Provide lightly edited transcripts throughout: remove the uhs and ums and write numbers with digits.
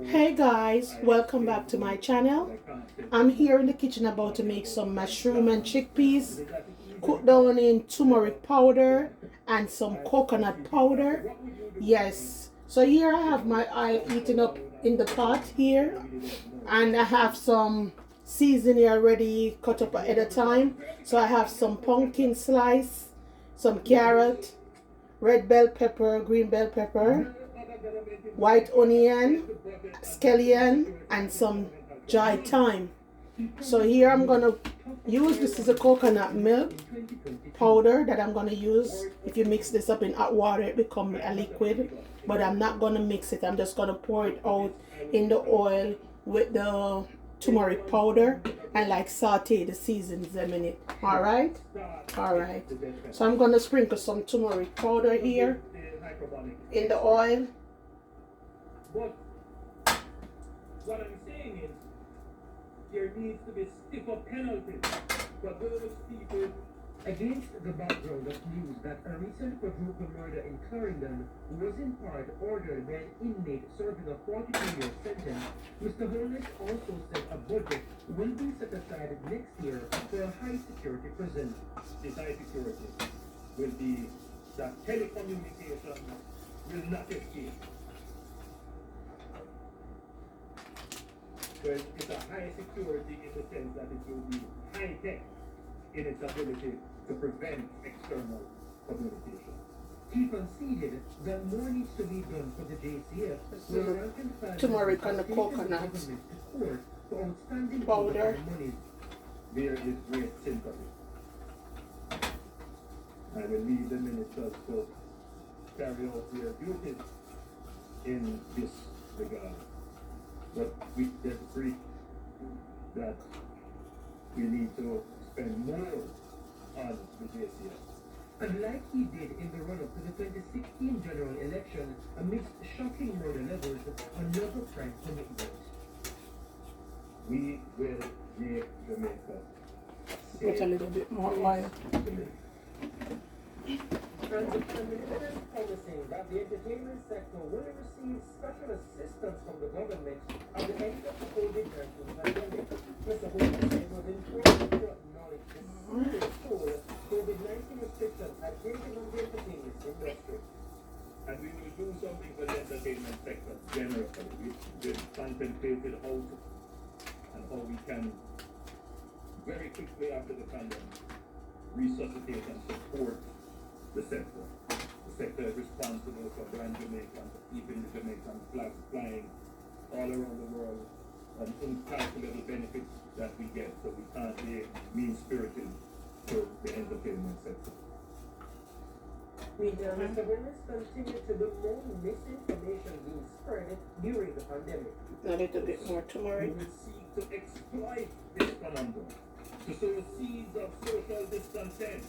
Hey guys, welcome back to my channel. I'm here in the kitchen about to make some mushroom and chickpeas cooked down in turmeric powder and some coconut powder. Yes, so here I have my oil heating up in the pot here, and I have some seasoning already cut up ahead of time. So I have some pumpkin slice, some carrot, red bell pepper, green bell pepper, white onion, scallion, and some dried thyme. So here I'm gonna use, this is a coconut milk powder that I'm gonna use. If you mix this up in hot water, it becomes a liquid, but I'm not gonna mix it. I'm just gonna pour it out in the oil with the turmeric powder and like saute the seasons them in it. All right. So I'm gonna sprinkle some turmeric powder here in the oil. But what I'm saying is there needs to be stiffer penalties for those people. Against the background of news that a recent quadruple murder in Clarendon was in part ordered by an inmate serving a 42-year sentence, Mr. Holness also said a budget will be set aside next year for a high-security prison. This high security will be that telecommunications will not escape. So it's a high security in the sense that it will be high-tech in its ability to prevent external communication. He conceded that more needs to be done for the JCF. Turmeric and the coconut powder. There is great sympathy. I will leave the ministers to carry out their duties in this regard. But we disagree that we need to spend more on the JCS. And like he did in the run-up to the 2016 general election, amidst shocking murder levels, another crime commitment. We will make Jamaica safe. Put a little bit more oil. And the minister is promising that the entertainment sector will receive special assistance from the government at the end of the COVID-19 pandemic. Mr. Holmes said it was important to acknowledge the serious toll COVID-19 restrictions had taken on the entertainment industry. And we will do something for the entertainment sector generally with contemplated how and how we can very quickly after the pandemic resuscitate and support the sector. The sector is responsible for brand Jamaica, for keeping the Jamaican flags flying all around the world, and incalculable benefits that we get, so we can't be mean-spirited to the entertainment sector. Meanwhile, Mr. Willis continued to bemoan misinformation being spread during the pandemic. A little bit more turmeric. We will seek to exploit this conundrum, to sow seeds of social discontent,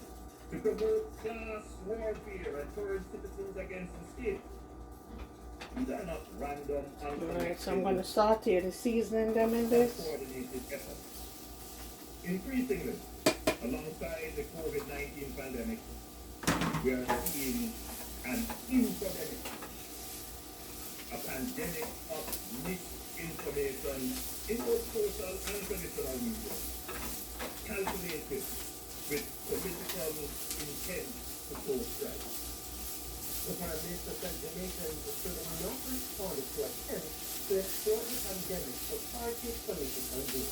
to promote class warfare and turn citizens against the state. These are not random, Alright, so I'm going to saute the seasoning them in this. coordinated efforts. Increasingly, alongside the COVID-19 pandemic, we are seeing an infodemic, a pandemic of misinformation in both social and traditional media, calculated with political intent to sow strife. The Prime Minister said Jamaicans should not respond to attempts to exploit the pandemic for party political gain.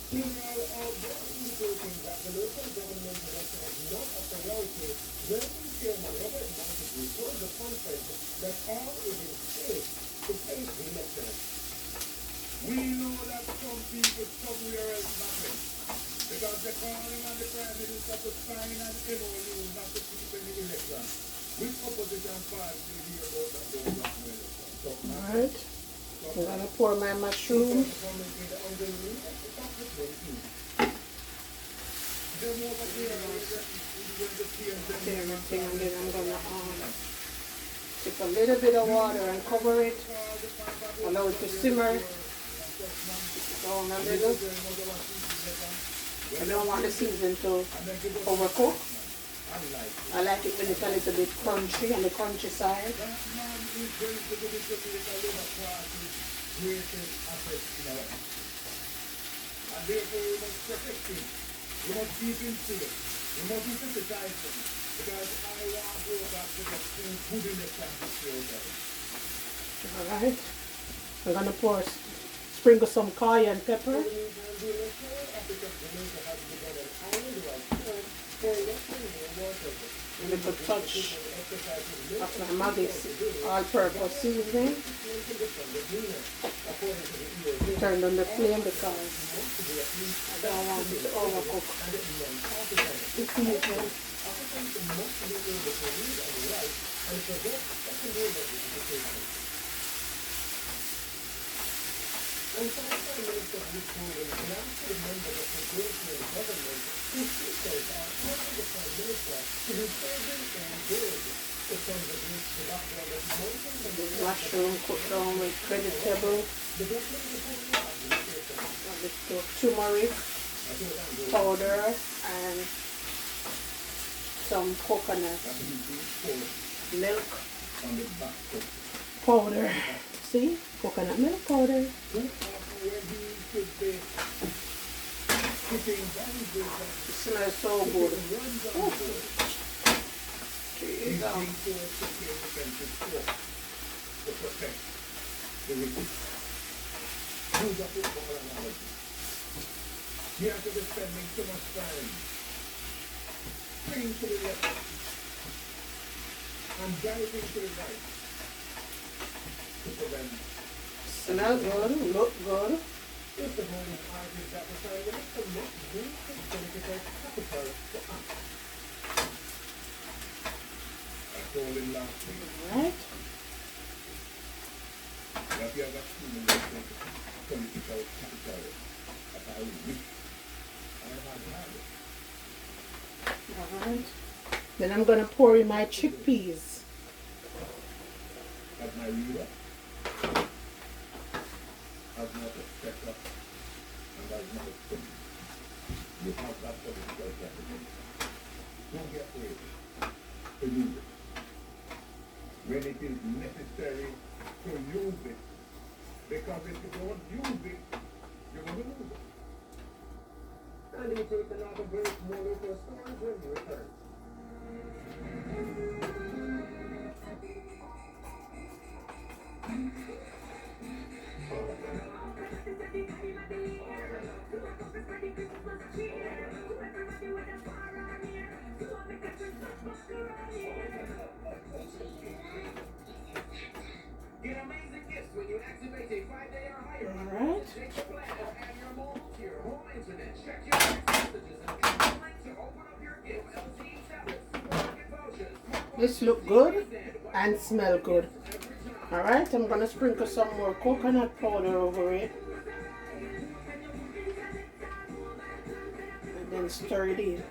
Meanwhile, although indicating that the local government election is not a priority, Melbourne Chairman Robert Montague told the conference that all is in place to face the election. We know that some people somewhere else nothing, because they're calling on the Prime Minister to sign an MOU not to keep any election. Which opposition party do you hear about that don't want no election? Alright. I'm going to pour my mushroom. Everything, and then I'm going to take a little bit of water and cover it. Allow it to simmer. Down a little. I don't want the season to overcook. I like it when it's a little bit crunchy on the crunchy side. And therefore we must protect him. We must keep him safe. We must desensitize him. Because I want to go back to the good in the practice. Alright. I'm gonna sprinkle some cayenne pepper. A little touch of my Maggie's all-purpose seasoning. Turn on the flame because I don't want it to overcook the seasoning. And Prime Minister Victoria announced to the members of the European government who sisters are calling the Prime Minister to do serving and good to contribute to the background of mountains and the mushroom cooked down with vegetable, the turmeric powder and some coconut milk powder. See? Coconut milk powder. It smells so good. Oh. You have to be spending so much time praying to the left and diving to the right to prevent. Smell good, look good. If the morning artists that were trying to make the most beautiful political capital to us. I told him last week. Alright. That you have a political capital that I wish I had had. Alright. Then I'm going to pour in my chickpeas. That's my leader. That's not a step up. And that's not a thing. You have that political capital. Don't get ready to use it. When it is necessary to use it. Because if you don't use it, you're going to lose it. And we take another break, more local stories when we return. Get amazing gifts when you activate a 5-day or higher. All right. Take your plan or add your mobile to your home internet. Check your text messages and click the link to open up your gift. LTE tablets, market vouchers. This look good and smell good. All right, I'm gonna sprinkle some more coconut powder over it, and then stir it in.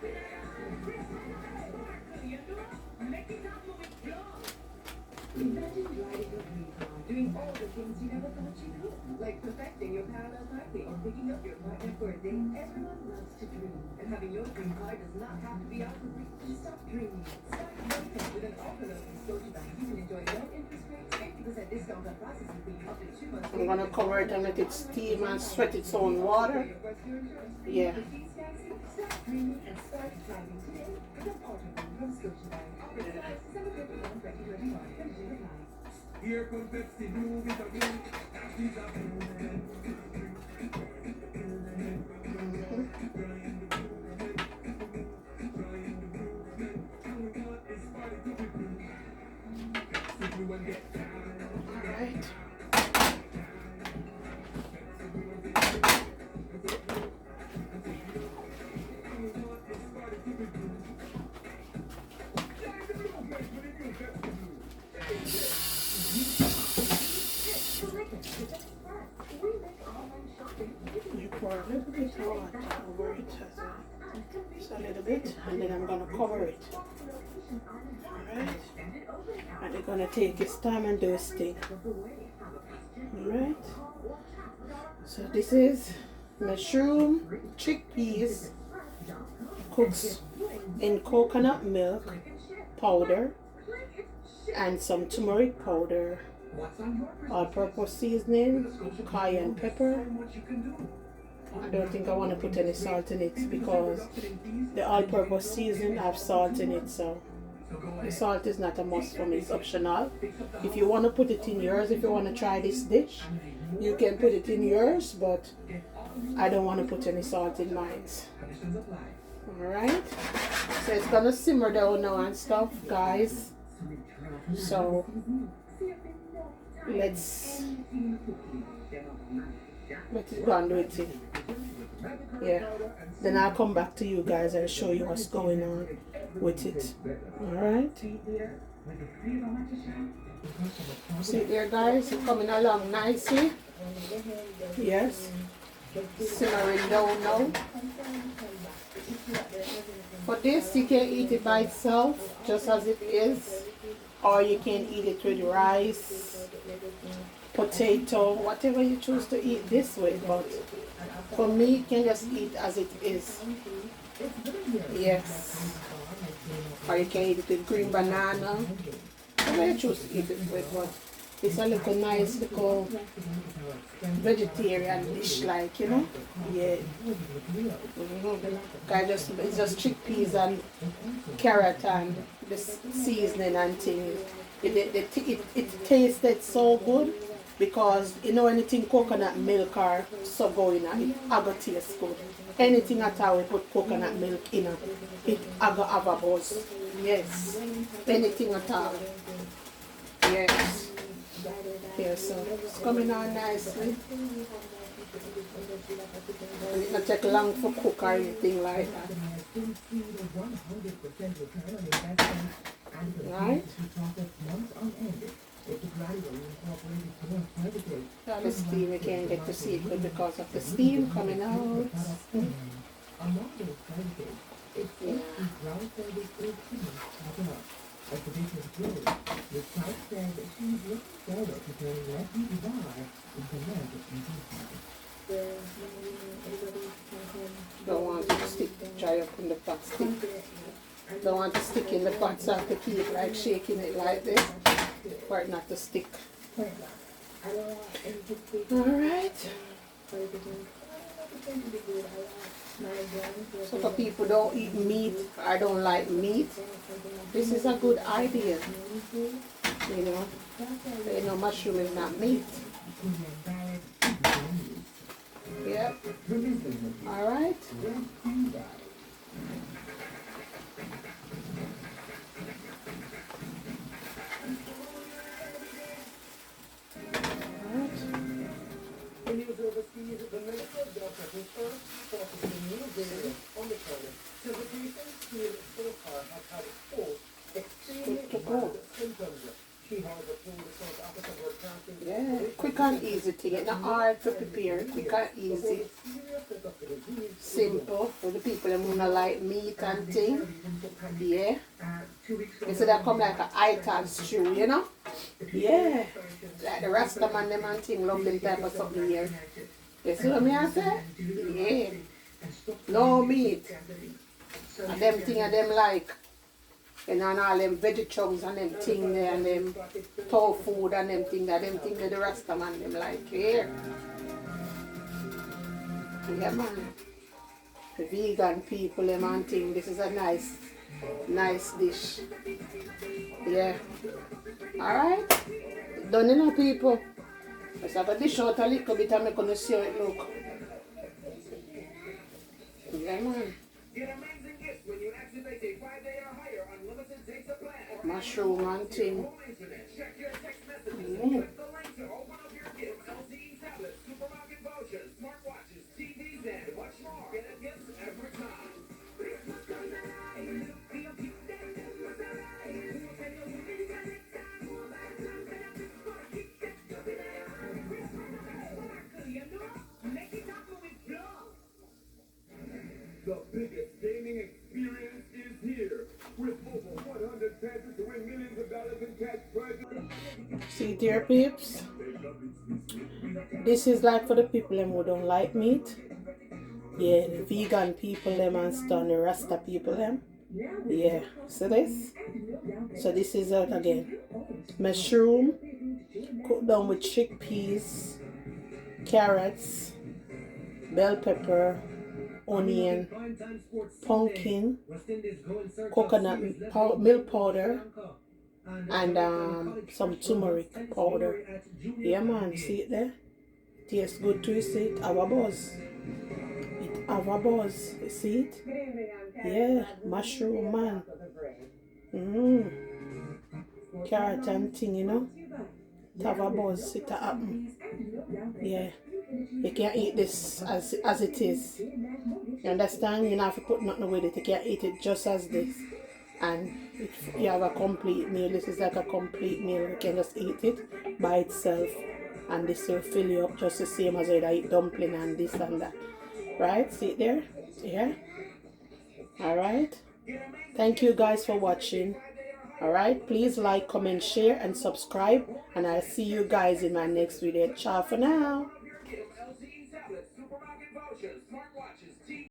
Doing all the things you never thought you could, like perfecting your parallel parking or picking up your partner for a date. Everyone loves to dream, and having your dream car does not have to be out of reach. Stop dreaming. Start working with an open Scotiabank. You can enjoy low interest rates, 50% discount on processing fee up to 2 months. I'm gonna cover it and let it steam and sweat its own water. Yeah. Stop dreaming and start driving today with an auto loan from Scotiabank. Offer starts December 31, 2021. Conditions apply. Here comes Pepsi, new vitamin. Alright. You pour a little bit of water over it as well. Just a little bit, and then I'm gonna cover it. Alright. And it's gonna take its time and do its thing. Alright. So this is mushroom chickpeas cooked in coconut milk powder and some turmeric powder, all-purpose seasoning, cayenne pepper. I don't think I want to put any salt in it because the all-purpose seasoning have salt in it, so the salt is not a must for me, it's optional. If you want to put it in yours, if you want to try this dish, you can put it in yours, but I don't want to put any salt in mine. Alright, so it's gonna simmer down now and stuff, guys. So let's let it go and do it. Yeah, then I'll come back to you guys and show you what's going on with it. Alright, see there, guys, it's coming along nicely. Yes, simmering down now. For this, you can eat it by itself just as it is, or you can eat it with rice, potato, whatever you choose to eat this way. But for me, you can just eat as it is. Yes, or you can eat it with green banana, whatever you choose to eat it with. But it's a little nice little vegetarian dish, like, you know. Yeah. It's just chickpeas and carrot and the seasoning and things. It tasted so good because, you know, anything coconut milk or so going on, it aga taste good. Anything at all we put coconut milk in it aga have a buzz. Yes. Anything at all. Yes. Yeah, so it's coming on nicely. And it not take long for cook or anything like that. Right? Now the steam, we can't get to see it good because of the steam coming out. Yeah. Don't want it to stick, dry up in the pot, stick. Don't want to stick in the pot, so I have to keep like shaking it like this for it not to stick. Alright. So for people who don't eat meat, I don't like meat, this is a good idea. You know, mushroom is not meat. Yep. Alright. When he was overseas, the minister of Dr. Hooper focused on new variant Omicron. To the patient, he so far has had four extremely mild symptoms. She, however, told the South African Broadcasting Yeah, quick and easy to get, not hard to prepare, quick and easy. Simple for the people who don't like meat and things. Yeah. Instead of come like an ital stew, you know? Yeah. Like the Rasta man them and thing love them type of something here. You see what I say? Yeah. No meat. And them thing and them like. And all them veggie chunks and them thing there and them tofu and them thing that the Rasta man them like here. Yeah, man. The vegan people them and thing, this is a nice dish. Yeah. Alright? Done, you know, people. Let's have a dish out a little bit and make you see how it look. Yeah, man. Mushroom and thing. The biggest gaming experience is here. With over 100 chances to win millions of dollars in cash prizes. See there, peeps? This is like for the people who don't like meat. Yeah, the vegan people them and stuff, the Rasta people them. Yeah, so this. So this is it again. Mushroom, cooked down with chickpeas, carrots, bell pepper, onion, pumpkin, coconut milk powder, and some turmeric powder. Yeah, man, see it there? Tastes good too, you see it? Have a buzz. It have a buzz. You see it? Yeah, mushroom, man. Carrot and thing, you know? It have a buzz. It happen. Yeah. You can't eat this as it is. You understand? You don't have to put nothing with it. You can't eat it just as this. And if you have a complete meal, this is like a complete meal. You can just eat it by itself. And this will fill you up just the same as I eat dumpling and this and that. Right? See it there? Yeah? Alright? Thank you guys for watching. Alright? Please like, comment, share, and subscribe. And I'll see you guys in my next video. Ciao for now.